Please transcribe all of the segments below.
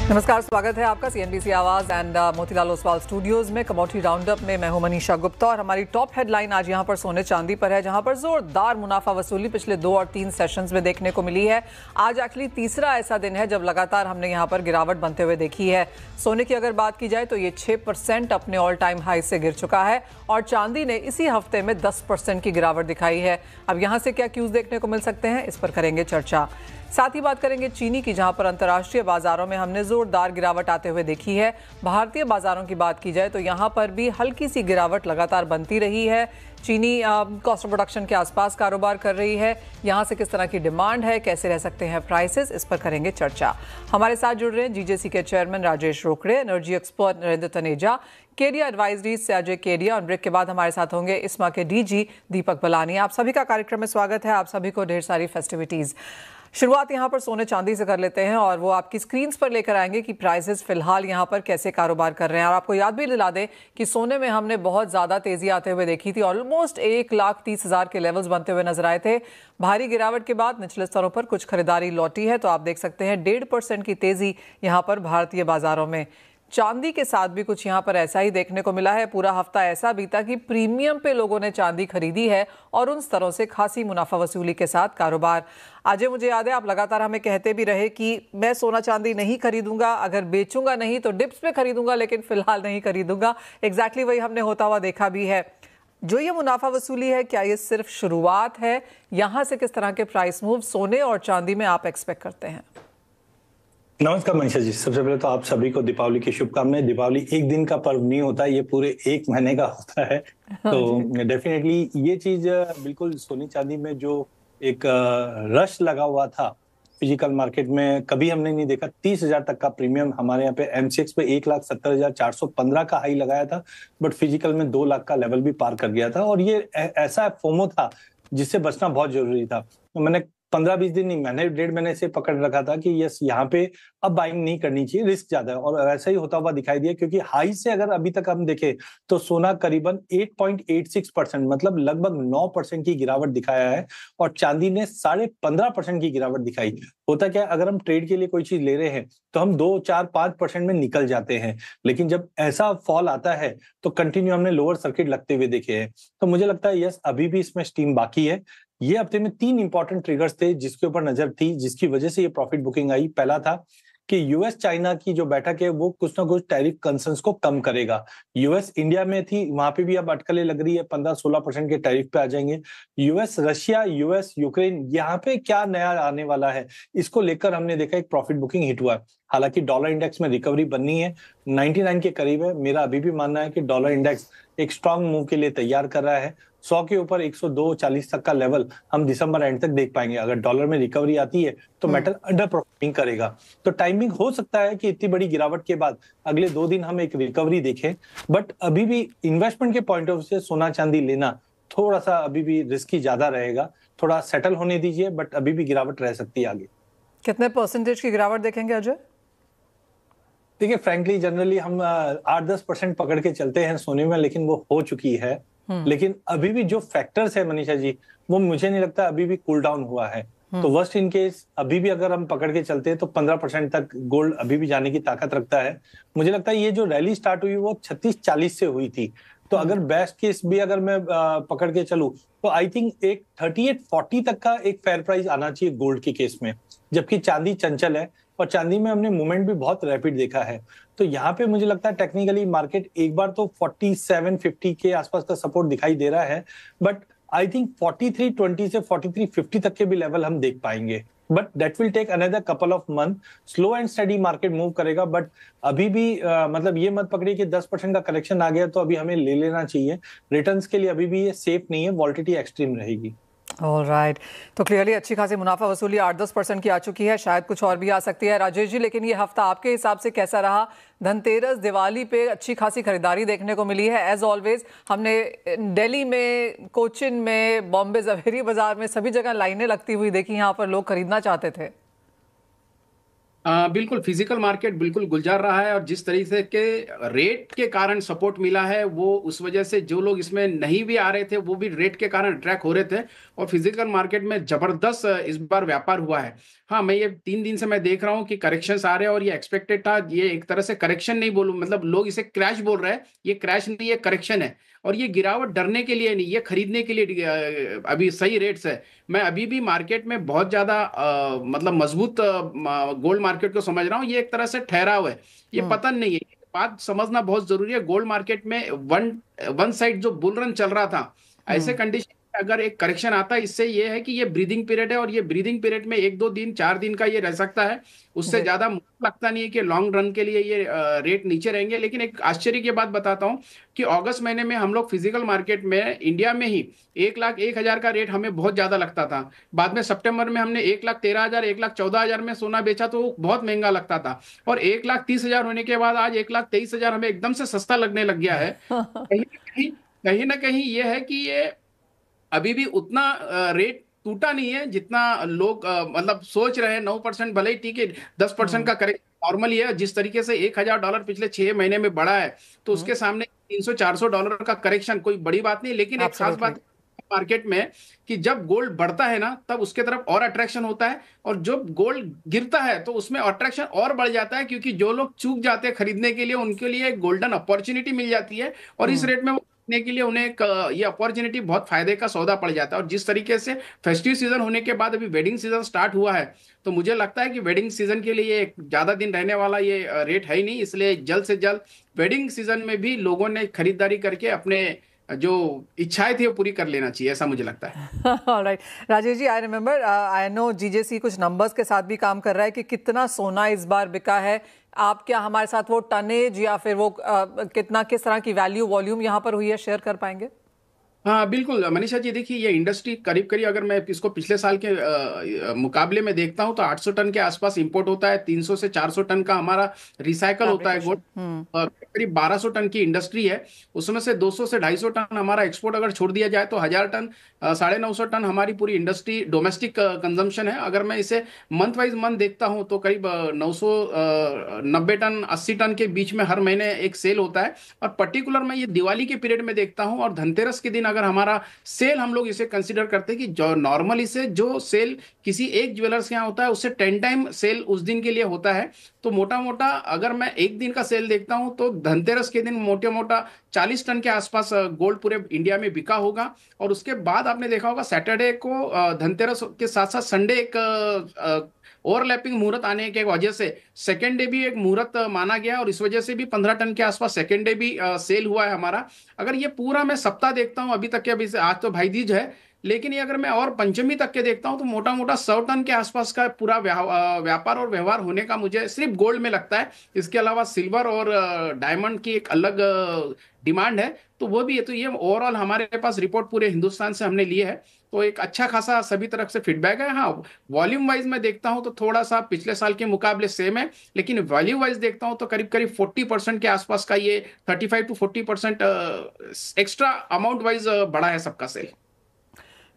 नमस्कार, स्वागत है आपका सीएनबीसी आवाज एंड मोतीलाल ओसवाल स्टूडियोज में। कमोडिटी राउंडअप में मैं हूं मनीषा गुप्ता और हमारी टॉप हेडलाइन आज यहां पर सोने चांदी पर है, जहां पर जोरदार मुनाफा वसूली पिछले 2 और 3 सेशंस में देखने को मिली है। आज एक्चुअली तीसरा ऐसा दिन है जब लगातार हमने यहां पर गिरावट बनते हुए देखी है। सोने की अगर बात की जाए तो ये 6% अपने ऑल टाइम हाई से गिर चुका है और चांदी ने इसी हफ्ते में 10% की गिरावट दिखाई है। अब यहां से क्या क्यूज देखने को मिल सकते हैं, इस पर करेंगे चर्चा। साथ ही बात करेंगे चीनी की, जहां पर अंतर्राष्ट्रीय बाजारों में हमने जोरदार गिरावट आते हुए देखी है। भारतीय बाजारों की बात की जाए तो यहां पर भी हल्की सी गिरावट लगातार बनती रही है। चीनी कॉस्ट ऑफ प्रोडक्शन के आसपास कारोबार कर रही है। यहां से किस तरह की डिमांड है, कैसे रह सकते हैं प्राइसेस, इस पर करेंगे चर्चा। हमारे साथ जुड़ रहे हैं जीजेसी के chairman Rajesh Rokade, energy expert Narendra Taneja, Kedia advisories से अजय केडिया और ब्रेक के बाद हमारे साथ होंगे इस्मा के डीजी दीपक बलानी। आप सभी का कार्यक्रम में स्वागत है। आप सभी को ढेर सारी फेस्टिविटीज। शुरुआत यहां पर सोने चांदी से कर लेते हैं और वो आपकी स्क्रीन्स पर लेकर आएंगे कि प्राइसेस फिलहाल यहां पर कैसे कारोबार कर रहे हैं। और आपको याद भी दिला दें कि सोने में हमने बहुत ज्यादा तेजी आते हुए देखी थी। ऑलमोस्ट 1,30,000 के लेवल्स बनते हुए नजर आए थे। भारी गिरावट के बाद निचले स्तरों पर कुछ खरीदारी लौटी है, तो आप देख सकते हैं 1.5% की तेजी यहां पर भारतीय बाजारों में। चांदी के साथ भी कुछ यहां पर ऐसा ही देखने को मिला है। पूरा हफ्ता ऐसा बीता कि प्रीमियम पे लोगों ने चांदी खरीदी है और उन स्तरों से खासी मुनाफा वसूली के साथ कारोबार। आज मुझे याद है आप लगातार हमें कहते भी रहे कि मैं सोना चांदी नहीं खरीदूंगा, अगर बेचूंगा नहीं तो डिप्स पे खरीदूंगा, लेकिन फिलहाल नहीं खरीदूंगा। एग्जैक्टली वही हमने होता हुआ देखा भी है। जो ये मुनाफा वसूली है, क्या ये सिर्फ शुरुआत है? यहां से किस तरह के प्राइस मूव सोने और चांदी में आप एक्सपेक्ट करते हैं? नमस्कार मनीषा जी, सबसे पहले तो आप सभी को दीपावली की शुभकामनाएं। दीपावली एक दिन का पर्व नहीं होता, ये पूरे 1 महीने का होता है। तो डेफिनेटली ये चीज बिल्कुल सोने चांदी में जो एक रश लगा हुआ था फिजिकल मार्केट में, कभी हमने नहीं देखा। 30,000 तक का प्रीमियम हमारे यहाँ पे एमसीएक्स पे 1,70,415 का हाई लगाया था, बट फिजिकल में 2 लाख का लेवल भी पार कर गया था। और ये ऐसा फोमो था जिससे बचना बहुत जरूरी था। तो मैंने 15-20 दिन नहीं, महीने 1.5 महीने से पकड़ रखा था कि यस, यहाँ पे अब बाइंग नहीं करनी चाहिए, रिस्क ज्यादा है। और ऐसा ही होता हुआ दिखाई दिया, क्योंकि हाई से अगर अभी तक हम देखें तो सोना करीबन 8.86%, मतलब लगभग 9% की गिरावट दिखाया है और चांदी ने 15.5% की गिरावट दिखाई। होता क्या है, अगर हम ट्रेड के लिए कोई चीज ले रहे हैं तो हम 2, 4, 5% में निकल जाते हैं, लेकिन जब ऐसा फॉल आता है तो कंटिन्यू हमने लोअर सर्किट लगते हुए देखे हैं। तो मुझे लगता है यस, अभी भी इसमें स्टीम बाकी है। ये हफ्ते में 3 इंपॉर्टेंट ट्रिगर्स थे जिसके ऊपर नजर थी, जिसकी वजह से ये प्रॉफिट बुकिंग आई। पहला था कि यूएस चाइना की जो बैठक है वो कुछ ना कुछ टैरिफ कंसर्न्स को कम करेगा। यूएस इंडिया में थी, वहां पे भी अब अटकलें लग रही है, 15-16% के टैरिफ पे आ जाएंगे। यूएस रशिया, यूएस यूक्रेन, यहाँ पे क्या नया आने वाला है, इसको लेकर हमने देखा एक प्रॉफिट बुकिंग हिट हुआ। हालांकि डॉलर इंडेक्स में रिकवरी बननी है, 99 के करीब है। मेरा अभी भी मानना है कि डॉलर इंडेक्स एक स्ट्रांग मूव के लिए तैयार कर रहा है। 100 के ऊपर 102.40 तक का लेवल हम दिसंबर एंड तक देख पाएंगे। अगर डॉलर में रिकवरी आती है तो मेटल अंडर परफॉर्मिंग करेगा। तो टाइमिंग हो सकता है कि इतनी बड़ी गिरावट के बाद अगले 2 दिन हम एक रिकवरी देखें, बट अभी भी इन्वेस्टमेंट के पॉइंट ऑफ व्यू से सोना चांदी लेना थोड़ा सा अभी भी रिस्की ज्यादा रहेगा। थोड़ा सेटल होने दीजिए, बट अभी भी गिरावट रह सकती है आगे। कितने परसेंटेज की गिरावट देखेंगे अजय? देखिए, फ्रैंकली जनरली हम 8-10% पकड़ के चलते हैं सोने में, लेकिन वो हो चुकी है। लेकिन अभी भी जो फैक्टर्स है मनीषा जी, वो मुझे नहीं लगता अभी भी कूल डाउन हुआ है। तो वर्स्ट इन केस अभी भी अगर हम पकड़ के चलते हैं तो 15% तक गोल्ड अभी भी जाने की ताकत रखता है। मुझे लगता है ये जो रैली स्टार्ट हुई वो 36-40 से हुई थी। तो अगर बेस्ट केस भी अगर मैं पकड़ के चलूं तो आई थिंक एक 38-40 तक का एक फेयर प्राइस आना चाहिए गोल्ड के केस में। जबकि चांदी चंचल है और चांदी में हमने मूवमेंट भी बहुत रैपिड देखा है। तो यहाँ पे मुझे लगता है टेक्निकली मार्केट एक बार तो 4750 के आसपास का सपोर्ट दिखाई दे रहा है, बट आई थिंक 4320 से 4350 तक के भी लेवल हम देख पाएंगे। But that will take another couple of month. Slow and steady market move करेगा, बट अभी भी मतलब ये मत पकड़िए कि 10% का करेक्शन आ गया तो अभी हमें ले लेना चाहिए। रिटर्न्स के लिए अभी भी ये सेफ नहीं है, वॉलेटिलिटी एक्सट्रीम रहेगी। ऑलराइट, तो क्लियरली अच्छी खासी मुनाफा वसूली 8-10% की आ चुकी है, शायद कुछ और भी आ सकती है राजेश जी। लेकिन ये हफ्ता आपके हिसाब से कैसा रहा? धनतेरस, दिवाली पे अच्छी खासी खरीदारी देखने को मिली है। एज ऑलवेज हमने दिल्ली में, कोचिन में, बॉम्बे जवेरी बाजार में सभी जगह लाइनें लगती हुई देखी, यहाँ पर लोग खरीदना चाहते थे। बिल्कुल फिजिकल मार्केट बिल्कुल गुलजार रहा है, और जिस तरीके के रेट के कारण सपोर्ट मिला है, वो उस वजह से जो लोग इसमें नहीं भी आ रहे थे वो भी रेट के कारण अट्रैक्ट हो रहे थे, और फिजिकल मार्केट में जबरदस्त इस बार व्यापार हुआ है। हाँ, मैं ये 3 दिन से मैं देख रहा हूँ कि करेक्शंस आ रहे हैं, और ये एक्सपेक्टेड था। ये एक तरह से करेक्शन नहीं बोलूँ, मतलब लोग इसे क्रैश बोल रहे हैं, ये क्रैश नहीं, ये करेक्शन है। और ये गिरावट डरने के लिए नहीं, ये खरीदने के लिए अभी सही रेट्स है। मैं अभी भी मार्केट में बहुत ज्यादा मतलब मजबूत गोल्ड मार्केट को समझ रहा हूँ। ये एक तरह से ठहराव है, ये पतन नहीं है। ये बात समझना बहुत जरूरी है। गोल्ड मार्केट में वन वन साइड जो बुल रन चल रहा था, ऐसे कंडीशन अगर एक करेक्शन आता है, इससे ये है कि ये ब्रीदिंग पीरियड है, और ये ब्रीदिंग पीरियड में 1-2 दिन 4 दिन का ये रह सकता है। उससे ज्यादा मुझे लगता नहीं है कि लॉन्ग रन के लिए ये रेट नीचे रहेंगे। लेकिन एक आश्चर्य की बात बताता हूं कि अगस्त महीने में हम लोग फिजिकल मार्केट में इंडिया में ही 1,01,000 का रेट हमें बहुत ज्यादा लगता था। बाद में सितंबर में हमने 1,13,000 1,14,000 में सोना बेचा, तो वो बहुत महंगा लगता था। और 1,30,000 होने के बाद आज 1,23,000 हमें एकदम से सस्ता लगने लग गया है। कहीं ना कहीं ये है कि ये अभी भी उतना रेट टूटा नहीं है जितना लोग मतलब सोच रहे हैं। 9% भले ही ठीक है, 10% का करेक्ट नॉर्मली है। जिस तरीके से $1,000 पिछले 6 महीने में बढ़ा है, तो उसके सामने $300-400 का करेक्शन कोई बड़ी बात नहीं। लेकिन एक खास बात मार्केट में कि जब गोल्ड बढ़ता है ना, तब उसके तरफ और अट्रैक्शन होता है, और जब गोल्ड गिरता है तो उसमें अट्रैक्शन और बढ़ जाता है, क्योंकि जो लोग चूक जाते हैं खरीदने के लिए, उनके लिए एक गोल्डन अपॉर्चुनिटी मिल जाती है, और इस रेट में वो खरीदने के लिए उन्हें एक ये अपॉर्चुनिटी बहुत फायदे का सौदा पड़ जाता है। और जिस तरीके से फेस्टिव सीजन होने के बाद अभी वेडिंग सीजन स्टार्ट हुआ है, तो मुझे लगता है कि वेडिंग सीजन के लिए एक ज्यादा दिन रहने वाला ये रेट है ही नहीं। इसलिए जल्द से जल्द वेडिंग सीजन में भी लोगों ने खरीदारी करके अपने जो इच्छाएं थी वो पूरी कर लेना चाहिए, ऐसा मुझे लगता है। Alright Rajesh ji, I remember, I know GJC कुछ नंबर्स के साथ भी काम कर रहा है कि कितना सोना इस बार बिका है। आप क्या हमारे साथ वो टनेज या फिर वो कितना, किस तरह की वैल्यू वॉल्यूम यहाँ पर हुई है, शेयर कर पाएंगे? हाँ बिल्कुल मनीषा जी, देखिए ये इंडस्ट्री करीब करीब अगर मैं इसको पिछले साल के मुकाबले में देखता हूँ, तो 800 टन के आसपास इंपोर्ट होता है। 300 से 400 टन का हमारा रिसाइकल होता है गोल्ड। करीब 1200 टन की इंडस्ट्री है, उसमें से 200 से 250 टन हमारा एक्सपोर्ट अगर छोड़ दिया जाए, तो 1000 टन 950 टन हमारी पूरी इंडस्ट्री डोमेस्टिक कंजम्पशन है। अगर मैं इसे मंथ वाइज मंथ देखता हूँ, तो करीब 990 टन 80 टन के बीच में हर महीने एक सेल होता है। और पर्टिकुलर मैं ये दिवाली के पीरियड में देखता हूँ, और धनतेरस के दिन अगर हमारा सेल, हम लोग इसे कंसीडर करते हैं कि जो नॉर्मली से जो सेल किसी एक ज्वेलर्स के यहाँ होता है, उससे 10 टाइम सेल उस दिन के लिए होता है। तो मोटा मोटा अगर मैं एक दिन का सेल देखता हूं, तो धनतेरस के दिन मोटा मोटा 40 टन के आसपास गोल्ड पूरे इंडिया में बिका होगा। और उसके बाद आपने देखा होगा सैटरडे को धनतेरस के साथ साथ संडे एक ओवरलैपिंग मुहूर्त आने के वजह से सेकेंड डे भी एक मुहूर्त माना गया, और इस वजह से भी 15 टन के आसपास सेकेंड डे भी सेल हुआ है हमारा। अगर ये पूरा मैं सप्ताह देखता हूं अभी तक के, अभी से आज तो भाई दूज है, लेकिन ये अगर मैं और पंचमी तक के देखता हूं, तो मोटा मोटा 100 टन के आसपास का पूरा व्यापार और व्यवहार होने का मुझे सिर्फ गोल्ड में लगता है। इसके अलावा सिल्वर और डायमंड की एक अलग डिमांड है, तो वो भी है। तो ये ओवरऑल हमारे पास रिपोर्ट पूरे हिंदुस्तान से हमने लिए है, तो एक अच्छा खासा सभी तरफ से फीडबैक है। हाँ, वॉल्यूम वाइज मैं देखता हूं तो थोड़ा सा पिछले साल के मुकाबले सेम है, लेकिन वैल्यू वाइज देखता हूं तो करीब करीब 40% के आसपास का, ये 35 to 40% एक्स्ट्रा अमाउंट वाइज बढ़ा है सबका सेल।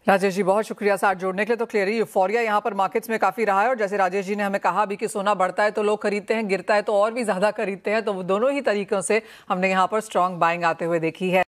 राजेश जी बहुत शुक्रिया साथ जोड़ने के लिए। तो क्लियरली यूफोरिया यहाँ पर मार्केट्स में काफी रहा है, और जैसे राजेश जी ने हमें कहा भी कि सोना बढ़ता है तो लोग खरीदते हैं, गिरता है तो और भी ज्यादा खरीदते हैं, तो दोनों ही तरीकों से हमने यहाँ पर स्ट्रॉन्ग बाइंग आते हुए देखी है।